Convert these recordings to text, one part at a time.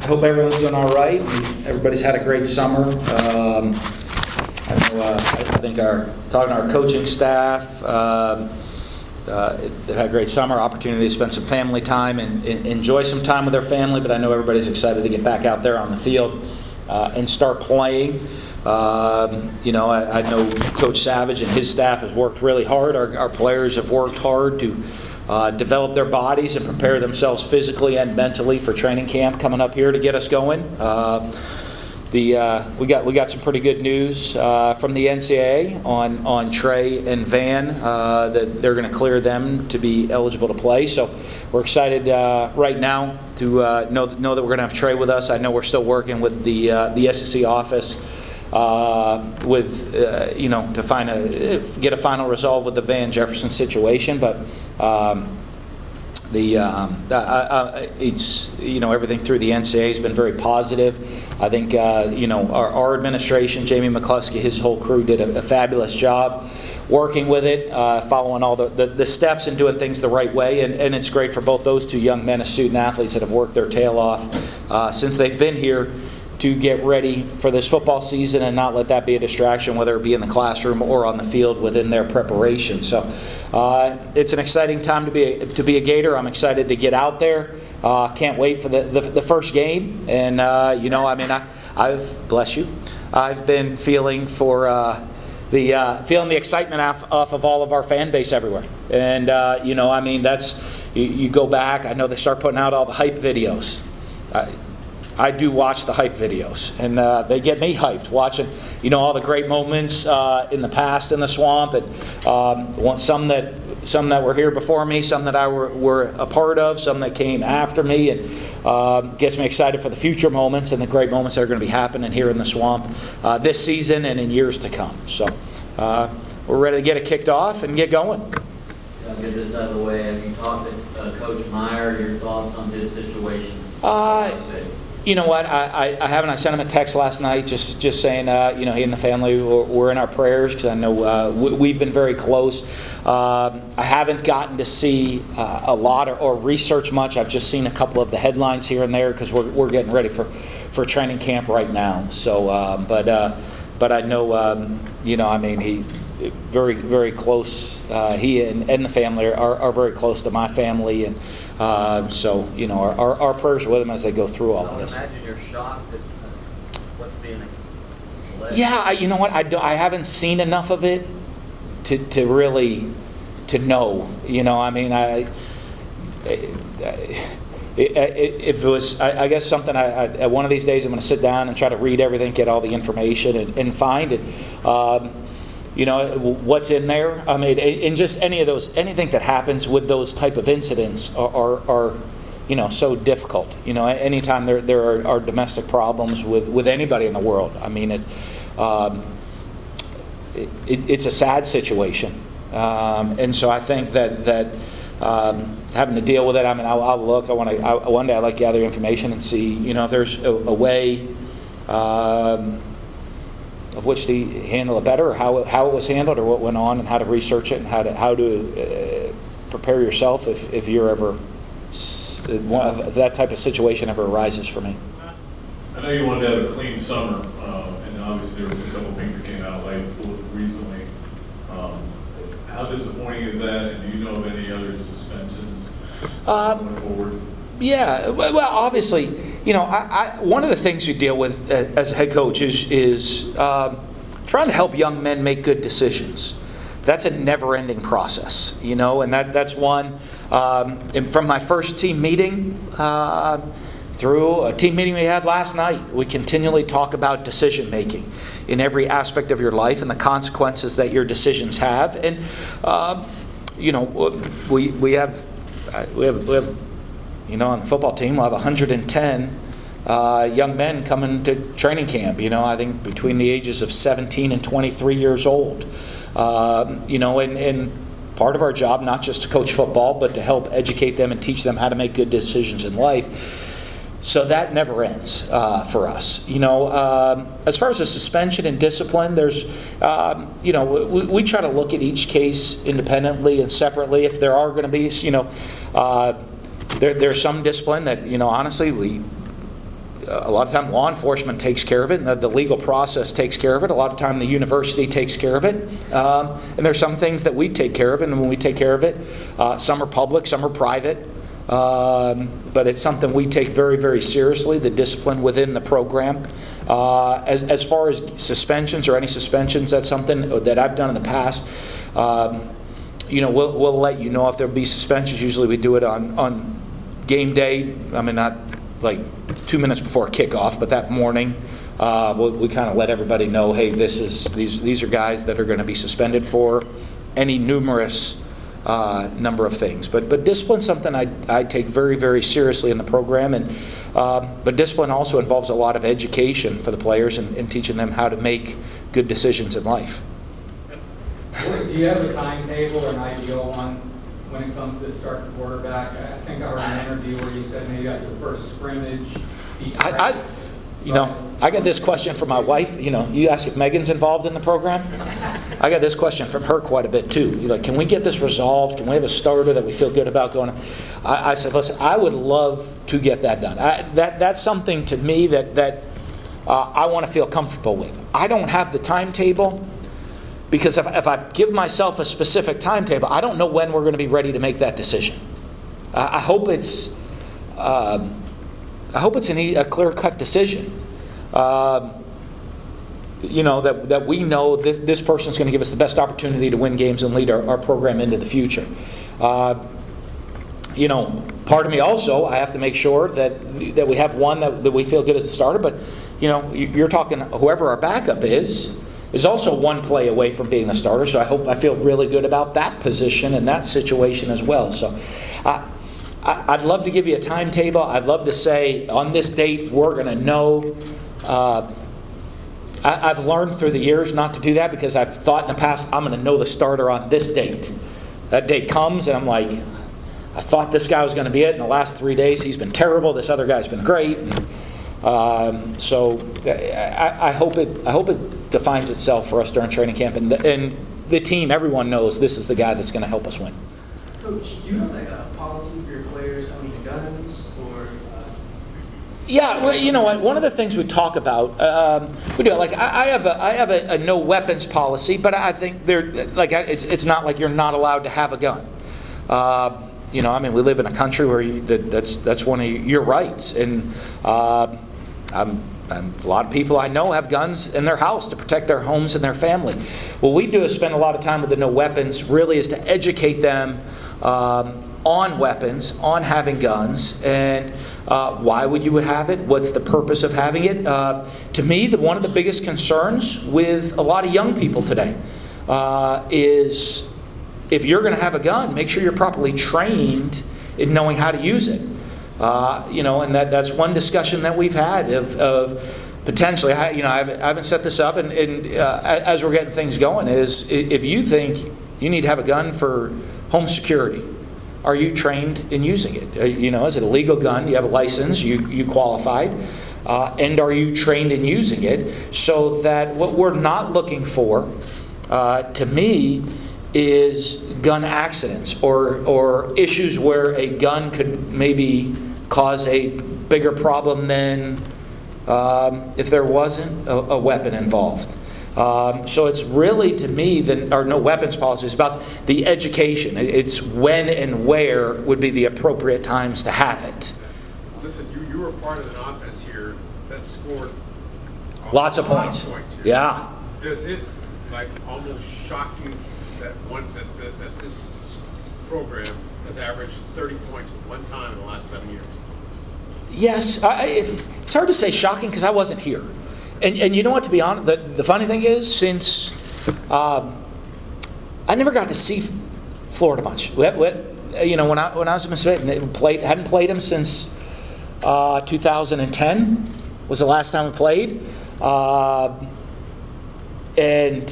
hope everyone's doing all right. Everybody's had a great summer. I think talking to our coaching staff, they've had a great summer, opportunity to spend some family time and enjoy some time with their family, but I know everybody's excited to get back out there on the field and start playing. I know Coach Savage and his staff have worked really hard. Our players have worked hard to develop their bodies and prepare themselves physically and mentally for training camp coming up here to get us going. We got some pretty good news from the NCAA on Trey and Van that they're going to clear them to be eligible to play. So we're excited right now to know that we're going to have Trey with us. I know we're still working with the SEC office to get a final resolve with the Van Jefferson situation, but it's everything through the NCAA has been very positive. I think our administration, Jamie McCluskey, his whole crew did a fabulous job working with it, following all the steps and doing things the right way, and it's great for both those two young men as student athletes that have worked their tail off since they've been here to get ready for this football season and not let that be a distraction, whether it be in the classroom or on the field within their preparation. So it's an exciting time to be a Gator. I'm excited to get out there. Can't wait for the first game. And I've bless you. I've been feeling feeling the excitement off of all of our fan base everywhere. And that's you go back. I know they start putting out all the hype videos. I do watch the hype videos, and they get me hyped watching, all the great moments in the past in the swamp, and some that were here before me, some that I were a part of, some that came after me, and gets me excited for the future moments and the great moments that are going to be happening here in the swamp this season and in years to come. So we're ready to get it kicked off and get going. I'll get this out of the way. Have you talked to Coach Meyer? Your thoughts on his situation? You know what? I haven't. I sent him a text last night just saying, he and the family were in our prayers because I know we've been very close. I haven't gotten to see a lot or research much. I've just seen a couple of the headlines here and there because we're getting ready for training camp right now. So, but I know, he very, very close. He and the family are very close to my family, and so our prayers are with them as they go through all of this. I imagine you're shocked at what's being alleged. Yeah, I haven't seen enough of it to really know. If it was, I guess something one of these days I'm going to sit down and try to read everything, get all the information, and find it. What's in there. I mean, and just anything that happens with those type of incidents are so difficult. Anytime there are domestic problems with anybody in the world. I mean, it's a sad situation, and so I think that having to deal with it. I mean, I'll look. One day I'd like to gather information and see if there's a way of which to handle it better, or how it was handled, or what went on, and how to research it, and how to prepare yourself if you're ever if that type of situation ever arises for me. I know you wanted to have a clean summer, and obviously there was a couple things that came out late recently. How disappointing is that, and do you know of any other suspensions going forward? Yeah, well, obviously, one of the things you deal with as a head coach is trying to help young men make good decisions. That's a never-ending process, and that's one. And from my first team meeting through a team meeting we had last night, we continually talk about decision-making in every aspect of your life and the consequences that your decisions have. And we have on the football team, we'll have 110 young men coming to training camp. I think between the ages of 17 and 23 years old. And part of our job, not just to coach football, but to help educate them and teach them how to make good decisions in life. So that never ends for us. As far as the suspension and discipline, there's, we try to look at each case independently and separately. If there are going to be, there's some discipline that, honestly, a lot of time law enforcement takes care of it, and the legal process takes care of it. A lot of time the university takes care of it. And there's some things that we take care of, and when we take care of it, some are public, some are private. But it's something we take very, very seriously, the discipline within the program. As far as suspensions or any suspensions, that's something that I've done in the past. We'll let you know if there'll be suspensions. Usually we do it on game day. I mean, not like 2 minutes before kickoff, but that morning we kind of let everybody know, hey, these are guys that are going to be suspended for any numerous number of things. But discipline's something I take very, very seriously in the program, and but discipline also involves a lot of education for the players and teaching them how to make good decisions in life. Do you have a timetable or an ideal on when it comes to starting quarterback? I think I heard an interview where you said maybe at your first scrimmage. I got this question from my wife. You ask if Megan's involved in the program. I got this question from her quite a bit too. You're like, can we get this resolved? Can we have a starter that we feel good about going on? I said, listen, I would love to get that done. That's something to me that I want to feel comfortable with. I don't have the timetable, because if I give myself a specific timetable, I don't know when we're going to be ready to make that decision. I hope it's a clear-cut decision. That we know this person's going to give us the best opportunity to win games and lead our program into the future. Part of me also, I have to make sure that we have one that we feel good as a starter. But you're talking whoever our backup is also one play away from being the starter. So I feel really good about that position and that situation as well. So I'd love to give you a timetable. I'd love to say on this date we're going to know. I've learned through the years not to do that, because I've thought in the past I'm going to know the starter on this date. That date comes and I'm like, I thought this guy was going to be it. In the last 3 days he's been terrible. This other guy's been great. So I hope it defines itself for us during training camp, and the team, everyone knows this is the guy that's going to help us win. Coach, do you have a policy for your players owning guns, or? Yeah, well, you know what? One of the things we talk about, we do. Like I have a no weapons policy, but I think it's not like you're not allowed to have a gun. We live in a country where that's one of your rights, and a lot of people I know have guns in their house to protect their homes and their family. What we do is spend a lot of time with the no weapons. Really, is to educate them on weapons, on having guns, and why would you have it? What's the purpose of having it? To me, one of the biggest concerns with a lot of young people today is, if you're going to have a gun, make sure you're properly trained in knowing how to use it. And that's one discussion that we've had of potentially. I haven't set this up, and as we're getting things going, is if you think you need to have a gun for home security, are you trained in using it? Is it a legal gun? You have a license. You qualified. And are you trained in using it? So that what we're not looking for, to me, is gun accidents or issues where a gun could maybe cause a bigger problem than if there wasn't a weapon involved. So it's really, to me, our no weapons policy is about the education. It's when and where would be the appropriate times to have it. Listen, you were part of an offense here that scored lots of points. Yeah. Does it almost shock you that this program has averaged 30 points at one time in the last 7 years? Yes. It's hard to say shocking, because I wasn't here. And you know what, to be honest, the funny thing is, since I never got to see Florida much. When I was in Mississippi, hadn't played him since 2010 was the last time we played. And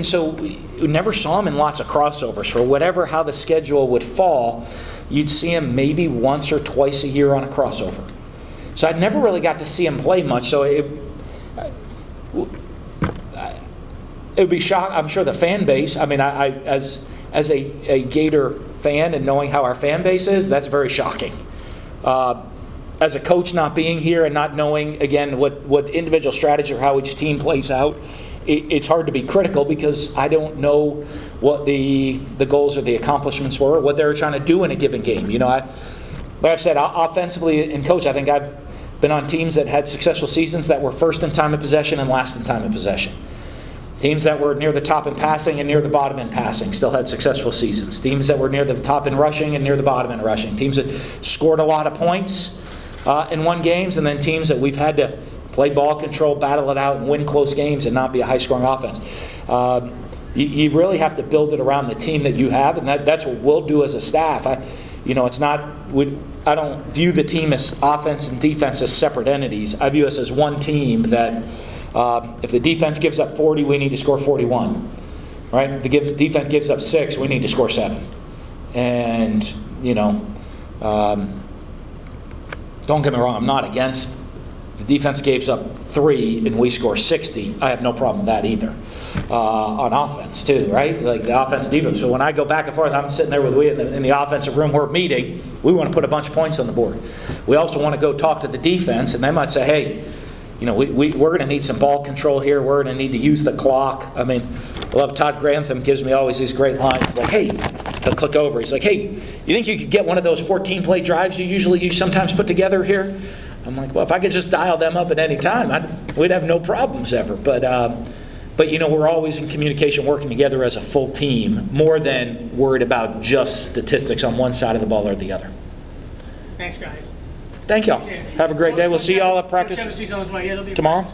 so we never saw him in lots of crossovers. For how the schedule would fall, you'd see him maybe once or twice a year on a crossover. So I never really got to see him play much. So it would be shocking. I'm sure the fan base. I mean, as a Gator fan and knowing how our fan base is, that's very shocking. as a coach not being here and not knowing, again, what individual strategy or how each team plays out, it's hard to be critical because I don't know what the goals or the accomplishments were, or what they were trying to do in a given game. Like I've said, offensively in coach, I think I've been on teams that had successful seasons that were first in time of possession and last in time of possession. Teams that were near the top in passing and near the bottom in passing still had successful seasons. Teams that were near the top in rushing and near the bottom in rushing. Teams that scored a lot of points and won games, and then teams that we've had to play ball control, battle it out, and win close games and not be a high-scoring offense. You really have to build it around the team that you have, and that's what we'll do as a staff. It's not. I don't view the team as offense and defense as separate entities. I view us as one team that if the defense gives up 40, we need to score 41. Right? If the defense gives up 6, we need to score 7. And, don't get me wrong, I'm not against the defense gives up 3 and we score 60. I have no problem with that either. On offense too, right? Like the offense defense. So when I go back and forth, I'm sitting there with in the offensive room, we're meeting. We want to put a bunch of points on the board. We also want to go talk to the defense, and they might say, hey, we're going to need some ball control here. We're going to need to use the clock. I mean, I love Todd Grantham gives me always these great lines. He's like, hey, he'll click over. He's like, hey, you think you could get one of those 14-play drives you sometimes put together here? I'm like, well, if I could just dial them up at any time, we'd have no problems ever. But we're always in communication, working together as a full team, more than worried about just statistics on one side of the ball or the other. Thanks, guys. Thank y'all. Have a great day. We'll see y'all at practice tomorrow.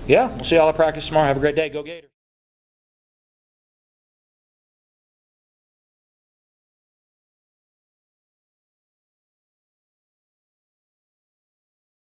Yeah, we'll see y'all at practice tomorrow. Have a great day. Go Gators.